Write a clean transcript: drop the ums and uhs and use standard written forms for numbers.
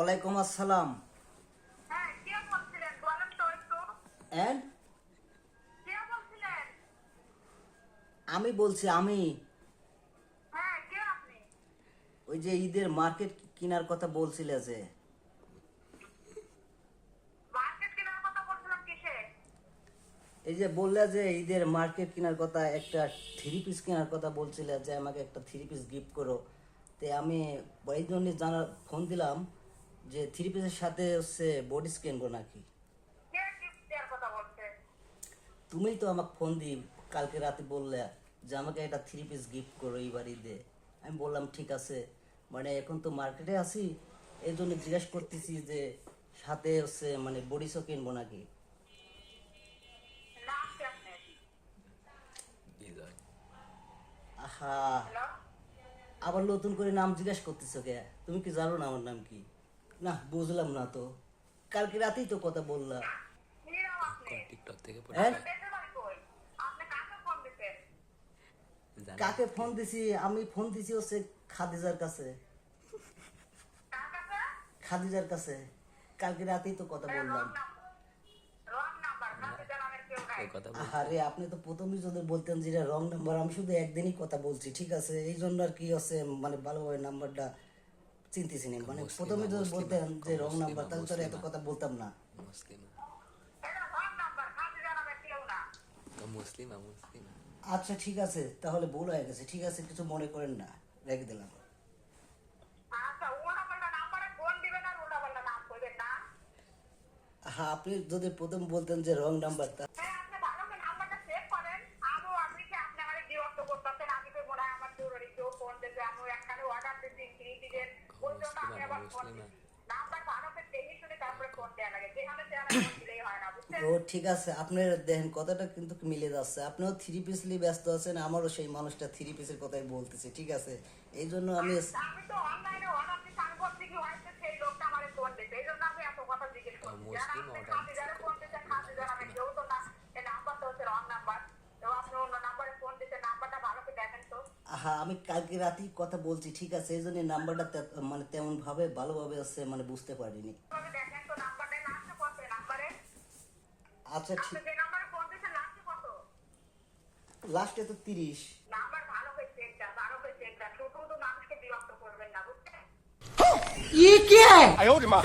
ওয়ালাইকুম আসসালাম। হ্যাঁ, কে বলছিলেন বলেন তো একটু। এন্ড কে বলছিলেন? আমি বলছি আমি হ্যাঁ, কে আপনি? ওই যে ঈদের মার্কেট কেনার কথা বলছিলে যে মার্কেট কেনার কথা বলছিলাম কিসে? এই যে বললে যে ঈদের মার্কেট কেনার কথা, একটা থ্রি পিস কেনার কথা বলছিলে যে আমাকে একটা থ্রি পিস গিফট করো। তে আমি এই জন্য জানার ফোন দিলাম যে থ্রি পিসের সাথে হচ্ছে বডি কিনবো নাকি। কে গিফট দেওয়ার কথা বলছে? তুমিই তো আমাকে ফোন দিই কালকে রাতে, বললে যে আমাকে একটা থ্রি পিস গিফট করো এইবার ঈদে। আমি বললাম ঠিক আছে, মানে এখন তো মার্কেটে আছি, এই জন্য জিজ্ঞেস করতেছি যে সাথে হচ্ছে মানে বডিসও কিনবো নাকি। নাম কি আপনার? আহা, হ্যালো? আবার নতুন করে নাম জিজ্ঞেস করতেছো কে? তুমি কি জানো না আমার নাম কি? না বুঝলাম না তো, কালকে রাতেই তো কথা বললাম। কি নাম আপনি? টিকটক থেকে হ্যাঁ, আপনার দেশের বাড়ি কই? আপনি কাকে ফোন দিতেন? কাকে ফোন দিছি? আমি ফোন দিছি হচ্ছে খাদিজার কাছে। কার কাছে? খাদিজার কাছে কালকে রাতেই তো কথা বললাম। রং নাম্বার কাছে জানানোর কেউ নাই। কথা আরে আপনি তো প্রথমেই যদি বলতেন যে এটা রং নাম্বার, আমি শুধু একদিনই কথা বলছি, ঠিক আছে? এই জন্য আর কি হচ্ছে মানে ভালোভাবে নাম্বারটা চিনতেছি না, মানে প্রথমে যদি বলতেন যে রং নাম্বার তাহলে তো আর এত কথা বলতাম না। মুসলিমা এটা রং নাম্বার কাছে জানানোর কেউ না। মুসলিমা মুসলিমা আচ্ছা ঠিক আছে, তাহলে ভুল হয়ে গেছে, ঠিক আছে, কিছু মনে করেন না, রেখে দিলাম। আচ্ছা, উল্টাপাল্টা নাম্বারে ফোন দিবেন আর উল্টাপাল্টা নাম কইবেন না। হ্যাঁ, আপনি যদি প্রথম বলতেন যে রং নাম্বার হ্যাঁ, আপনি ভালো করে নাম্বারটা সেভ করেন। আমিও আপনি কি আপনি আমারে বিরক্ত করতেছেন? আমি তো মনে হয় আমার জরুরি কেউ ফোন দিয়েছে, আমি একখানে অর্ডার দিচ্ছি থ্রি পিসের, ওই জন্য আমি আবার ফোন দিচ্ছি। নাম্বার ভালো করে দেখে শুনে তারপরে ফোন দেওয়া লাগে, যেখানে সেখানে ফোন দিলেই হয় না, বুঝছেন? ও ঠিক আছে, আপনার দেখেন কথাটা কিন্তু মিলে যাচ্ছে, আপনিও থ্রি পিস নিয়ে ব্যস্ত আছেন, আমারও সেই মানুষটা থ্রি পিসের কথাই বলতেছে, ঠিক আছে? এই জন্য আমি আমি তো অনলাইনে অর্ডার দিচ্ছি, আমি বলছি কি হয়েছে সেই লোকটা আমারে ফোন দিচ্ছে, এই জন্য আমি এত কথা জিজ্ঞেস করছি। যারা মুসলিম আপনি order খাদি যারা ফোন দিচ্ছেন, খাদি যারা আমি কেউ তো না, এই নাম্বারটা হচ্ছে রং নাম্বার। তো আপনি অন্য নাম্বারে ফোন দিচ্ছেন, নাম্বারটা ভালো করে দেখেন তো। হ্যাঁ, আমি কালকে রাতেই কথা বলছি, ঠিক আছে? এই জন্য নাম্বারটা মানে তেমন ভাবে ভালোভাবে আছে মানে বুঝতে পারিনি। তবে দেখেন তো নাম্বারটা লাস্টে কত এই নাম্বারে? আচ্ছা আপনি ঠিক, যে নাম্বারে ফোন দিচ্ছেন লাস্টে কত? লাস্টে তো 30। নাম্বার ভালো করে চেক দেন, ভালো করে চেক দেন। শুধু শুধু মানুষকে বিরক্ত করবেন না, বুঝছেন? ये क्या है? 哎呦我的妈！